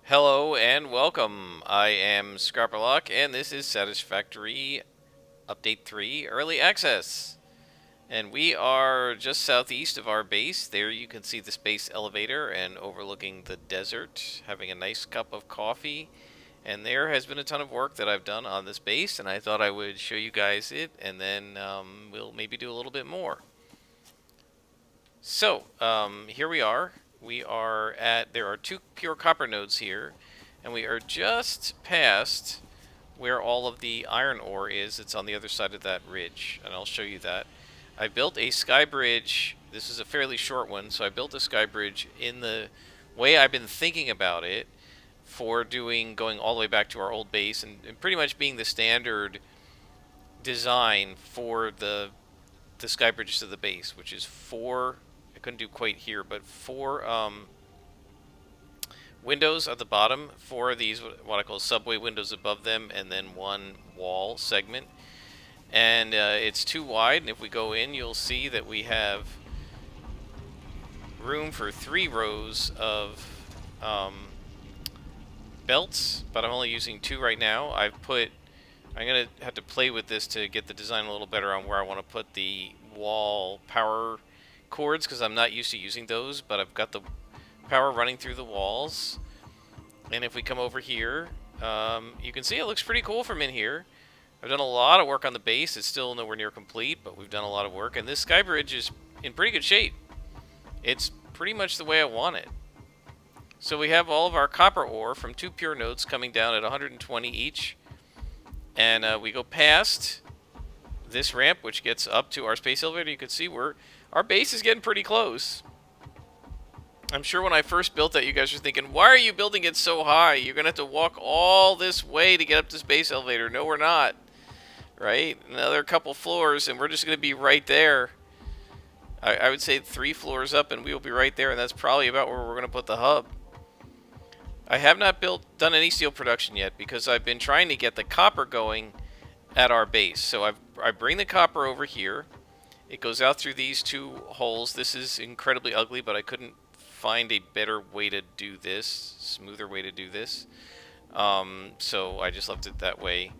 Hello and welcome. I am Scrapperlock, and this is Satisfactory Update 3 Early Access. And we are just southeast of our base. There you can see the space elevator and overlooking the desert, having a nice cup of coffee. And there has been a ton of work that I've done on this base, and I thought I would show you guys it, and then we'll maybe do a little bit more. So, here we are. There are two pure copper nodes here, and we are just past where all of the iron ore is. It's on the other side of that ridge, and I'll show you that. I built a sky bridge. This is a fairly short one, so I built a sky bridge in the way I've been thinking about it for going all the way back to our old base and pretty much being the standard design for the sky bridges to the base, which is four. I couldn't do quite here, but four windows at the bottom, four of these what I call subway windows above them, and then one wall segment. And it's too wide, and if we go in, you'll see that we have room for 3 rows of belts, but I'm only using 2 right now. I'm going to have to play with this to get the design a little better on where I want to put the wall power cords, because I'm not used to using those, but I've got the power running through the walls. And if we come over here, you can see it looks pretty cool from in here. I've done a lot of work on the base. It's still nowhere near complete, but we've done a lot of work. And this sky bridge is in pretty good shape. It's pretty much the way I want it. So we have all of our copper ore from 2 pure nodes coming down at 120 each. And we go past this ramp, which gets up to our space elevator. You can see our base is getting pretty close. I'm sure when I first built that, you guys were thinking, why are you building it so high? You're going to have to walk all this way to get up to space elevator. No, we're not. Right? Another couple floors, and we're just going to be right there. I would say 3 floors up, and we will be right there, and that's probably about where we're going to put the hub. I have not done any steel production yet because I've been trying to get the copper going at our base. So I bring the copper over here. It goes out through these 2 holes. This is incredibly ugly, but I couldn't find a better way to do this, smoother way to do this. So I just left it that way.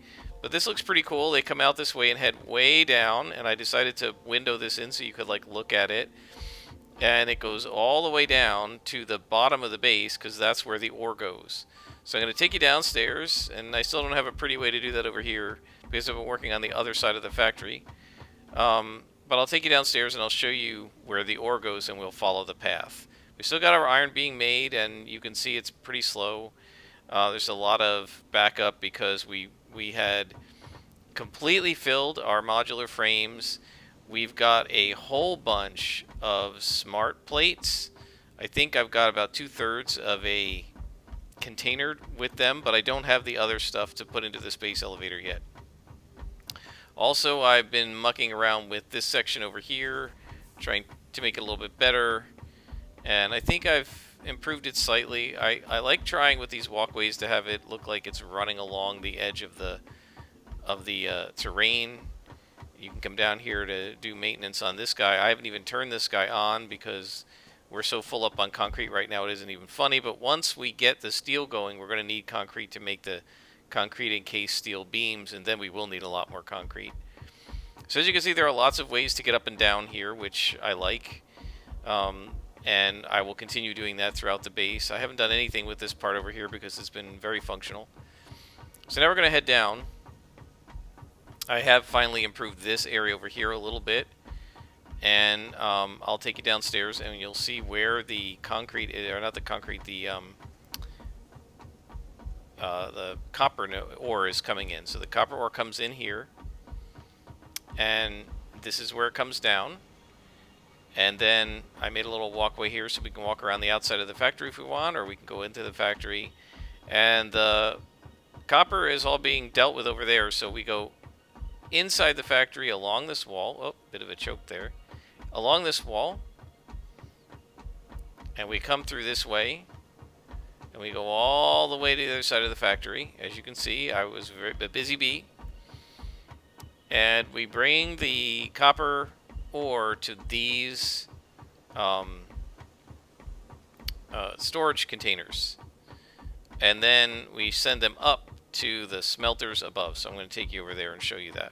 But this looks pretty cool. They come out this way and head way down, and I decided to window this in so you could like look at it. And it goes all the way down to the bottom of the base because that's where the ore goes. So I'm going to take you downstairs, and I still don't have a pretty way to do that over here because I've been working on the other side of the factory. But I'll take you downstairs and I'll show you where the ore goes, and we'll follow the path. We still got our iron being made, and you can see it's pretty slow. There's a lot of backup because we had completely filled our modular frames. We've got a whole bunch of smart plates. I think I've got about 2/3 of a container with them, but I don't have the other stuff to put into the space elevator yet. Also, I've been mucking around with this section over here, trying to make it a little bit better, and I think I've improved it slightly. I like trying with these walkways to have it look like it's running along the edge of the terrain. You can come down here to do maintenance on this guy. I haven't even turned this guy on because we're so full up on concrete right now it isn't even funny, but once we get the steel going, we're going to need concrete to make the concrete encased steel beams, and then we will need a lot more concrete. So as you can see, there are lots of ways to get up and down here, which I like, and I will continue doing that throughout the base. I haven't done anything with this part over here because it's been very functional. So now we're going to head down. I have finally improved this area over here a little bit, and I'll take you downstairs and you'll see where the concrete, or not the concrete, the copper ore is coming in. So the copper ore comes in here, and this is where it comes down. And then I made a little walkway here so we can walk around the outside of the factory if we want, or we can go into the factory. And the copper is all being dealt with over there, so we go inside the factory along this wall. Oh, bit of a choke there. Along this wall, and we come through this way, and we go all the way to the other side of the factory. As you can see, I was a busy bee. And we bring the copper ore to these storage containers. and then we send them up to the smelters above. So I'm going to take you over there and show you that.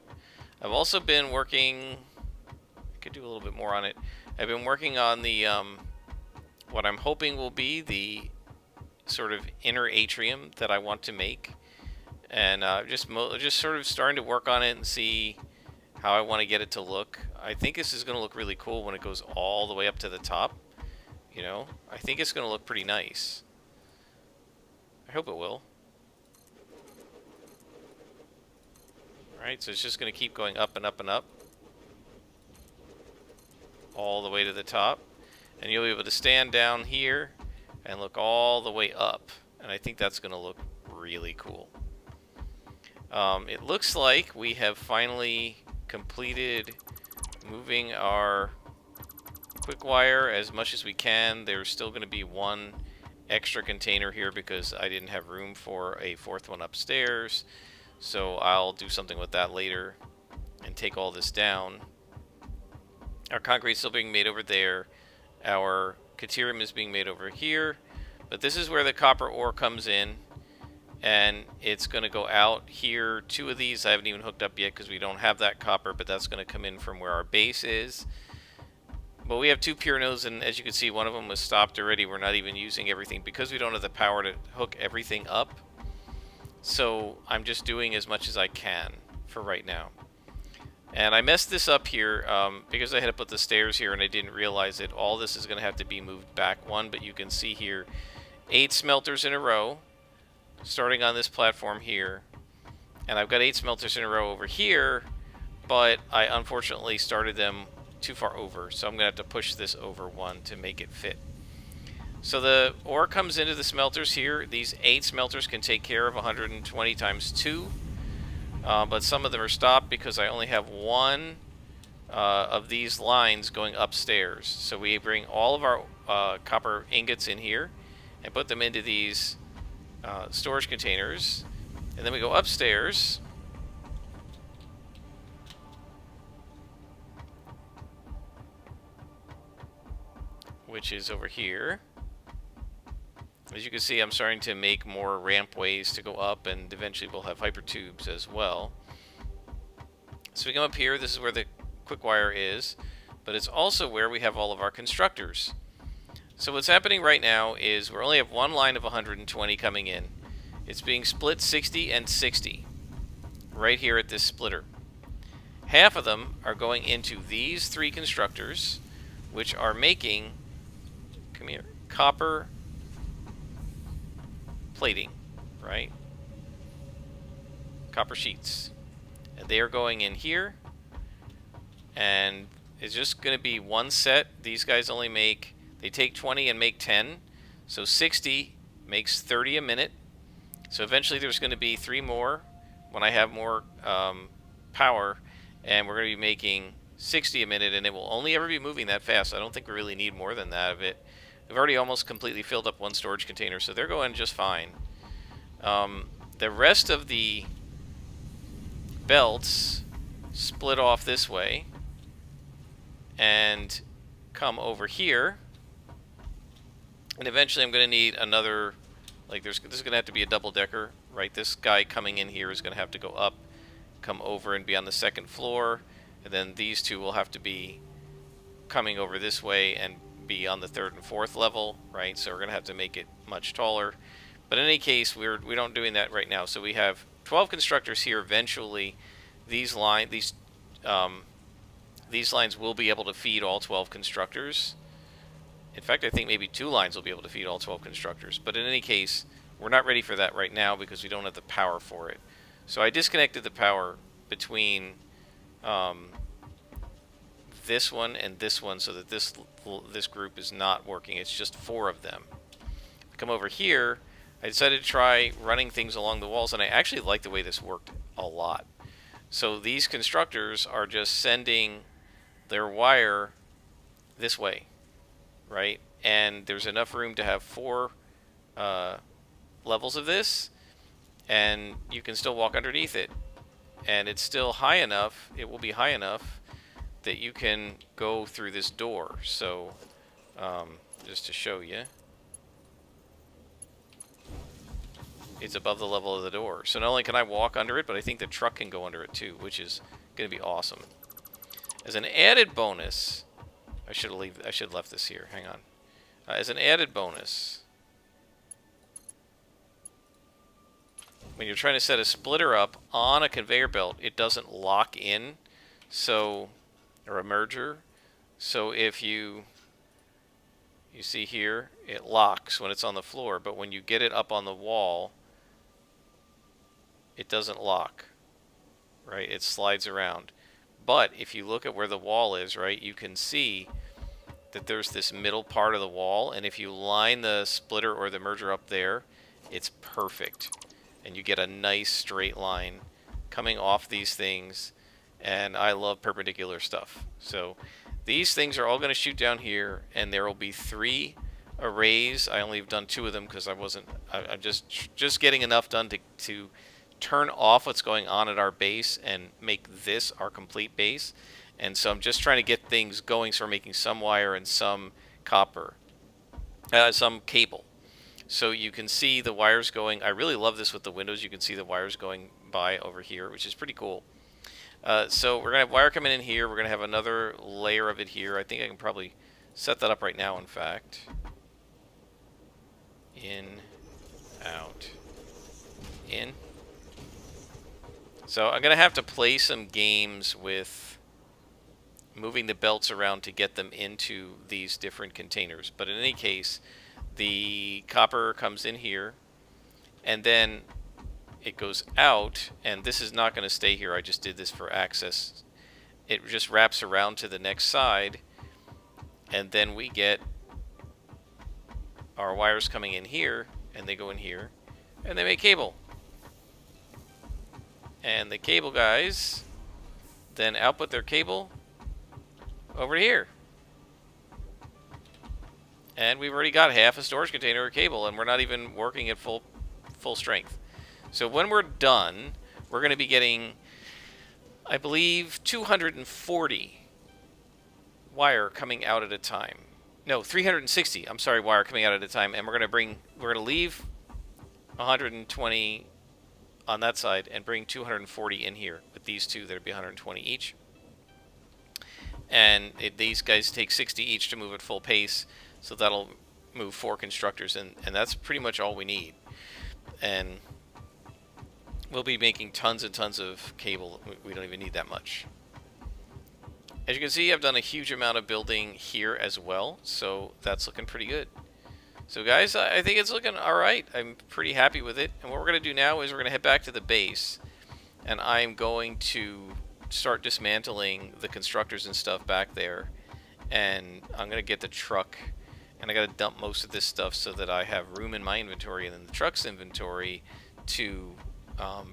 I've also been working, I could do a little bit more on it. I've been working on the, what I'm hoping will be the sort of inner atrium that I want to make. And just sort of starting to work on it and see how I want to get it to look. I think this is going to look really cool when it goes all the way up to the top. You know, I think it's going to look pretty nice. I hope it will. Alright, so it's just going to keep going up and up and up. All the way to the top. And you'll be able to stand down here and look all the way up. And I think that's going to look really cool. It looks like we have finally completed moving our quick wire as much as we can. There's still going to be one extra container here because I didn't have room for a fourth one upstairs. So I'll do something with that later and take all this down. Our concrete's still being made over there. Our caterium is being made over here. But this is where the copper ore comes in. And it's going to go out here. Two of these I haven't even hooked up yet because we don't have that copper, but that's going to come in from where our base is. But we have two pure nodes, and as you can see, one of them was stopped already. We're not even using everything because we don't have the power to hook everything up. So I'm just doing as much as I can for right now. And I messed this up here because I had to put the stairs here and I didn't realize it. All this is going to have to be moved back one, but you can see here 8 smelters in a row starting on this platform here. And I've got 8 smelters in a row over here, but I unfortunately started them too far over. So I'm going to have to push this over one to make it fit. So the ore comes into the smelters here. These 8 smelters can take care of 120 times 2. But some of them are stopped because I only have one of these lines going upstairs. So we bring all of our copper ingots in here and put them into these storage containers. And then we go upstairs. Which is over here. As you can see, I'm starting to make more rampways to go up, and eventually we'll have hyper tubes as well. So we come up here, this is where the quick wire is, but it's also where we have all of our constructors. So what's happening right now is we only have one line of 120 coming in. It's being split 60 and 60 right here at this splitter. Half of them are going into these 3 constructors, which are making, come here, copper plating, right? Copper sheets. And they are going in here. And it's just going to be one set. These guys only make, they take 20 and make 10. So 60 makes 30 a minute. So eventually there's going to be 3 more when I have more power. And we're going to be making 60 a minute. And it will only ever be moving that fast. I don't think we really need more than that of it. We've already almost completely filled up one storage container, so they're going just fine. The rest of the belts split off this way and come over here. And eventually I'm going to need another, like this is going to have to be a double-decker, right? This guy coming in here is going to have to go up, come over and be on the 2nd floor. And then these 2 will have to be coming over this way and be on the 3rd and 4th level, right? So we're going to have to make it much taller. But in any case, we don't doing that right now. So we have 12 constructors here. Eventually, these lines will be able to feed all 12 constructors. In fact, I think maybe 2 lines will be able to feed all 12 constructors. But in any case, we're not ready for that right now because we don't have the power for it. So I disconnected the power between this one and this one so that this group is not working. It's just 4 of them. Come over here. I decided to try running things along the walls, and I actually like the way this worked a lot. So these constructors are just sending their wire this way, right? And there's enough room to have 4 levels of this, and you can still walk underneath it. And it's still high enough, it will be high enough that you can go through this door. So just to show you, It's above the level of the door. So not only can I walk under it, but I think the truck can go under it too, which is going to be awesome. As an added bonus, I should have left this here. Hang on. As an added bonus, when you're trying to set a splitter up on a conveyor belt, it doesn't lock in, so, or a merger. So if you see here, it locks when it's on the floor, but when you get it up on the wall, it doesn't lock, right? It slides around. But if you look at where the wall is, right, you can see that there's this middle part of the wall, and if you line the splitter or the merger up there, it's perfect. And you get a nice straight line coming off these things, and I love perpendicular stuff. So these things are all going to shoot down here, and there will be 3 arrays. I only have done 2 of them because I'm just getting enough done to turn off what's going on at our base and make this our complete base. And so I'm just trying to get things going, so we're making some wire and some copper, some cable. So you can see the wires going. I really love this with the windows. You can see the wires going by over here, which is pretty cool. So we're going to have wire coming in here. We're going to have another layer of it here. I think I can probably set that up right now, in fact. In, out, in. So I'm going to have to play some games with moving the belts around to get them into these different containers. But in any case, the copper comes in here, and then it goes out, and this is not going to stay here. I just did this for access. It just wraps around to the next side, and then we get our wires coming in here, and they go in here, and they make cable. And the cable guys then output their cable over here. And we've already got half a storage container of cable, and we're not even working at full strength. So when we're done, we're going to be getting, I believe, 240 wire coming out at a time. No, 360. I'm sorry, wire coming out at a time, and we're going to leave 120 on that side and bring 240 in here with these two. That'll be 120 each. And these guys take 60 each to move at full pace, so that'll move 4 constructors, and that's pretty much all we need. And we'll be making tons and tons of cable. We don't even need that much. As you can see, I've done a huge amount of building here as well, so that's looking pretty good. So guys, I think it's looking alright. I'm pretty happy with it. And what we're going to do now is we're going to head back to the base, and I'm going to start dismantling the constructors and stuff back there. And I'm going to get the truck, and I got to dump most of this stuff so that I have room in my inventory and in the truck's inventory to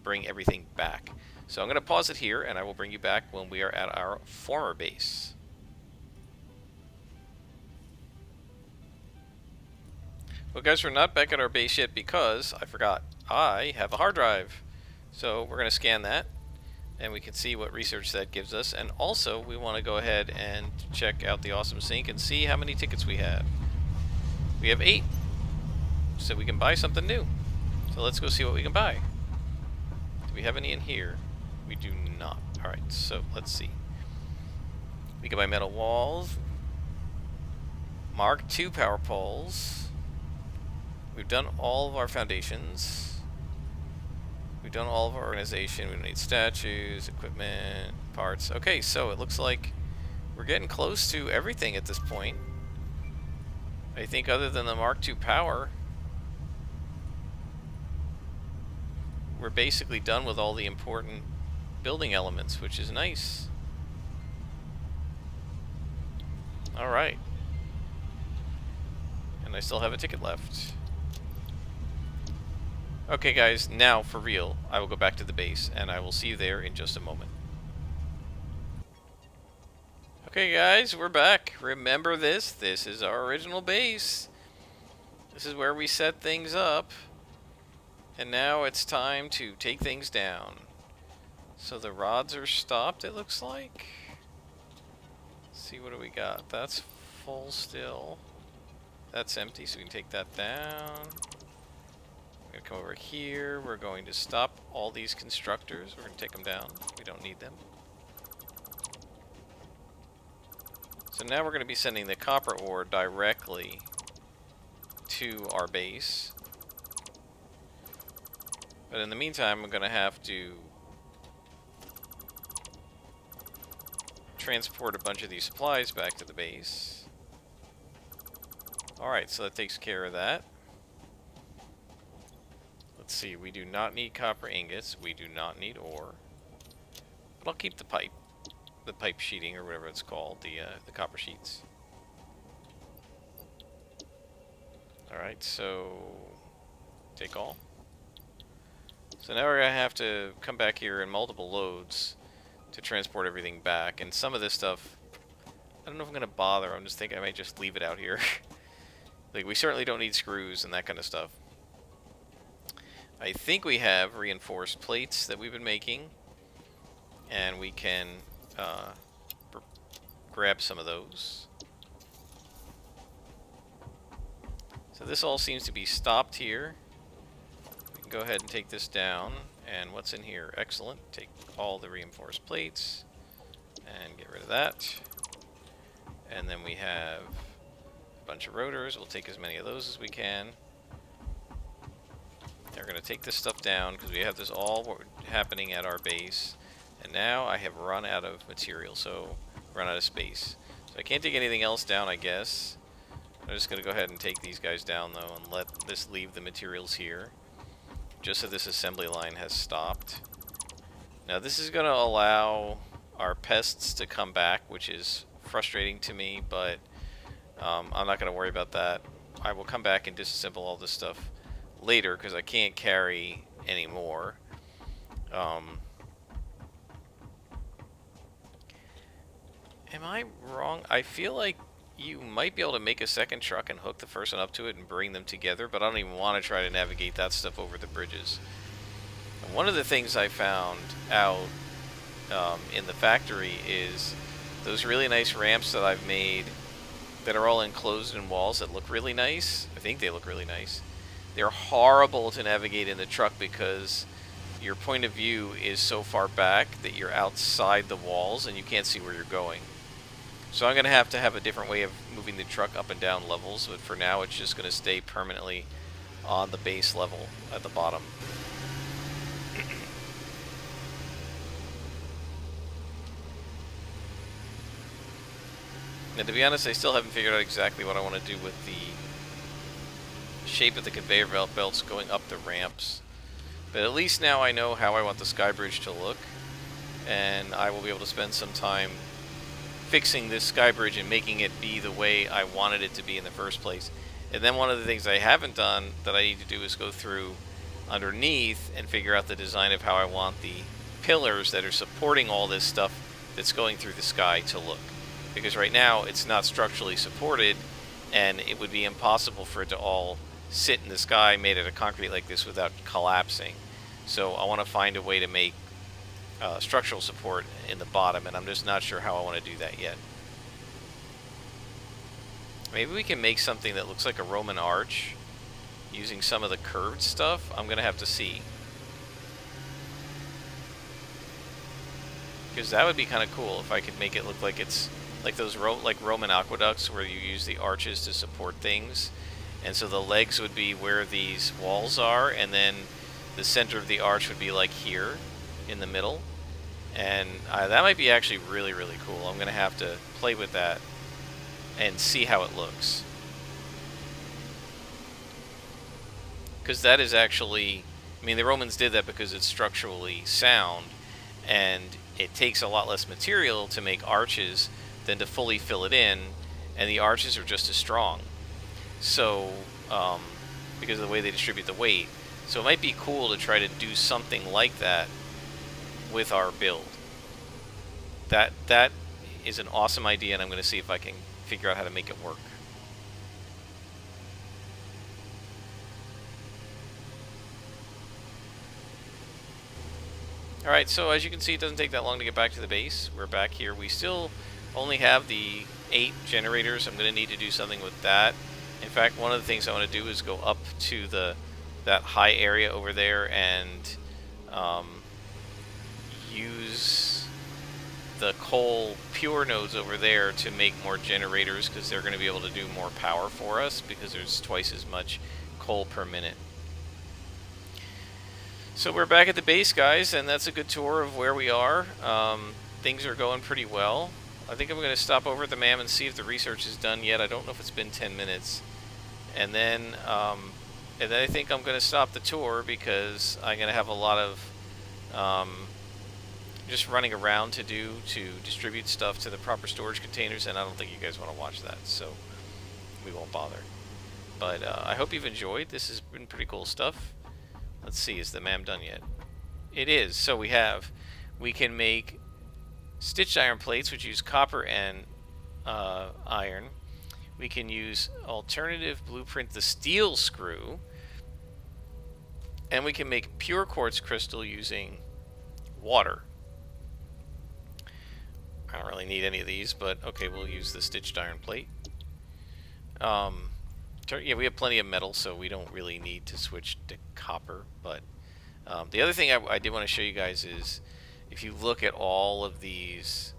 bring everything back. So I'm going to pause it here, and I will bring you back when we are at our former base. Well guys, we're not back at our base yet because I forgot. I have a hard drive. So we're going to scan that, and we can see what research that gives us. And also, we want to go ahead and check out the Awesome Sync and see how many tickets we have. We have 8. So we can buy something new. So let's go see what we can buy. Do we have any in here? We do not. Alright, so let's see. We can buy metal walls, Mark II power poles. We've done all of our foundations. We've done all of our organization. We don't need statues, equipment, parts. Okay, so it looks like we're getting close to everything at this point. I think other than the Mark II power, we're basically done with all the important building elements, which is nice. Alright. And I still have a ticket left. Okay guys, now for real, I will go back to the base, and I will see you there in just a moment. Okay guys, we're back. Remember this? This is our original base. This is where we set things up. And now it's time to take things down. So the rods are stopped, it looks like. Let's see, what do we got? That's full still. That's empty, so we can take that down. I'm going to come over here. We're going to stop all these constructors. We're going to take them down. We don't need them. So now we're going to be sending the copper ore directly to our base. But in the meantime, I'm going to have to transport a bunch of these supplies back to the base. Alright, so that takes care of that. Let's see, we do not need copper ingots. We do not need ore. But I'll keep the pipe sheeting, or whatever it's called, the copper sheets. Alright, so take all. So now we're going to have to come back here in multiple loads to transport everything back. And some of this stuff, I don't know if I'm going to bother. I'm just thinking I might just leave it out here. Like, we certainly don't need screws and that kind of stuff. I think we have reinforced plates that we've been making. And we can grab some of those. So this all seems to be stopped here. We can go ahead and take this down. And what's in here? Excellent. Take all the reinforced plates and get rid of that. And then we have a bunch of rotors. We'll take as many of those as we can. They're going to take this stuff down because we have this all happening at our base. And now I have run out of material, so run out of space. So I can't take anything else down, I guess. I'm just going to go ahead and take these guys down, though, and let this leave the materials here. Just so this assembly line has stopped. Now this is going to allow our pests to come back, which is frustrating to me, but I'm not going to worry about that. I will come back and disassemble all this stuff later because I can't carry any more. Am I wrong? I feel like you might be able to make a second truck and hook the first one up to it and bring them together, but I don't even want to try to navigate that stuff over the bridges. And one of the things I found out in the factory is those really nice ramps that I've made that are all enclosed in walls that look really nice. I think they look really nice. They're horrible to navigate in the truck because your point of view is so far back that you're outside the walls and you can't see where you're going. So I'm going to have a different way of moving the truck up and down levels, but for now it's just going to stay permanently on the base level at the bottom. And to be honest, I still haven't figured out exactly what I want to do with the shape of the conveyor belts going up the ramps. But at least now I know how I want the sky bridge to look, and I will be able to spend some time fixing this sky bridge and making it be the way I wanted it to be in the first place. And then one of the things I haven't done that I need to do is go through underneath and figure out the design of how I want the pillars that are supporting all this stuff that's going through the sky to look. Because right now it's not structurally supported, and it would be impossible for it to all sit in the sky made out of concrete like this without collapsing. So I want to find a way to make structural support in the bottom, and I'm just not sure how I want to do that yet. Maybe we can make something that looks like a Roman arch using some of the curved stuff. I'm going to have to see. Because that would be kind of cool if I could make it look like it's like those Roman aqueducts where you use the arches to support things. And so the legs would be where these walls are, and then the center of the arch would be like here in the middle. And that might be actually really, really cool. I'm going to have to play with that and see how it looks. Because that is actually, I mean, the Romans did that because it's structurally sound, and it takes a lot less material to make arches than to fully fill it in, and the arches are just as strong. So, because of the way they distribute the weight. So it might be cool to try to do something like that with our build. That is an awesome idea, and I'm going to see if I can figure out how to make it work. Alright, so as you can see, it doesn't take that long to get back to the base. We're back here. We still only have the 8 generators. I'm going to need to do something with that. In fact, one of the things I want to do is go up to the that high area over there and use the coal pure nodes over there to make more generators, because they're going to be able to do more power for us because there's twice as much coal per minute. So we're back at the base, guys, and that's a good tour of where we are. Things are going pretty well. I think I'm going to stop over at the MAM and see if the research is done yet. I don't know if it's been 10 minutes. And then I think I'm going to stop the tour because I'm going to have a lot of just running around to distribute stuff to the proper storage containers, and I don't think you guys want to watch that, so we won't bother. But I hope you've enjoyed. This has been pretty cool stuff. Let's see, is the MAM done yet? It is. So we can make stitched iron plates, which use copper and iron. We can use alternative blueprint, the steel screw, and we can make pure quartz crystal using water. I don't really need any of these, but okay, we'll use the stitched iron plate. Yeah, we have plenty of metal, so we don't really need to switch to copper. But the other thing I did want to show you guys is, if you look at all of these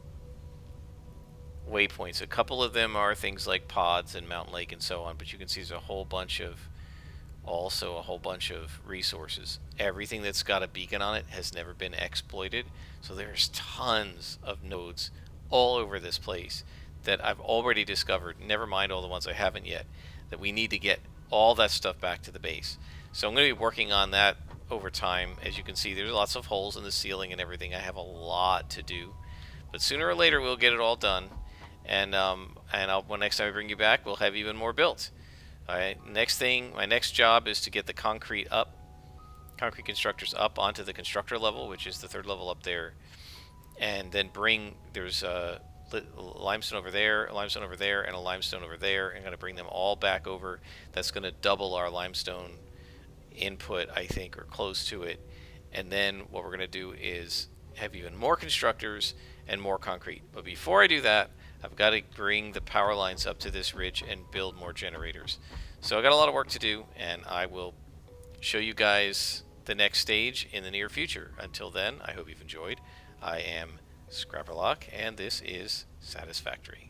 waypoints, a couple of them are things like pods and Mountain Lake and so on, but you can see there's a whole bunch of resources. Everything that's got a beacon on it has never been exploited, so there's tons of nodes all over this place that I've already discovered, never mind all the ones I haven't yet, that we need to get all that stuff back to the base. So I'm going to be working on that over time. As you can see, there's lots of holes in the ceiling and everything. I have a lot to do, but sooner or later we'll get it all done, and when next time I bring you back, we'll have even more built. Alright, my next job is to get the concrete constructors up onto the constructor level, which is the third level up there, and then there's a limestone over there, a limestone over there, and a limestone over there, and I'm going to bring them all back over. That's going to double our limestone input, I think, or close to it. And then what we're going to do is have even more constructors and more concrete. But before I do that, I've got to bring the power lines up to this ridge and build more generators. So I've got a lot of work to do, and I will show you guys the next stage in the near future. Until then, I hope you've enjoyed. I am Scrapperlock, and this is Satisfactory.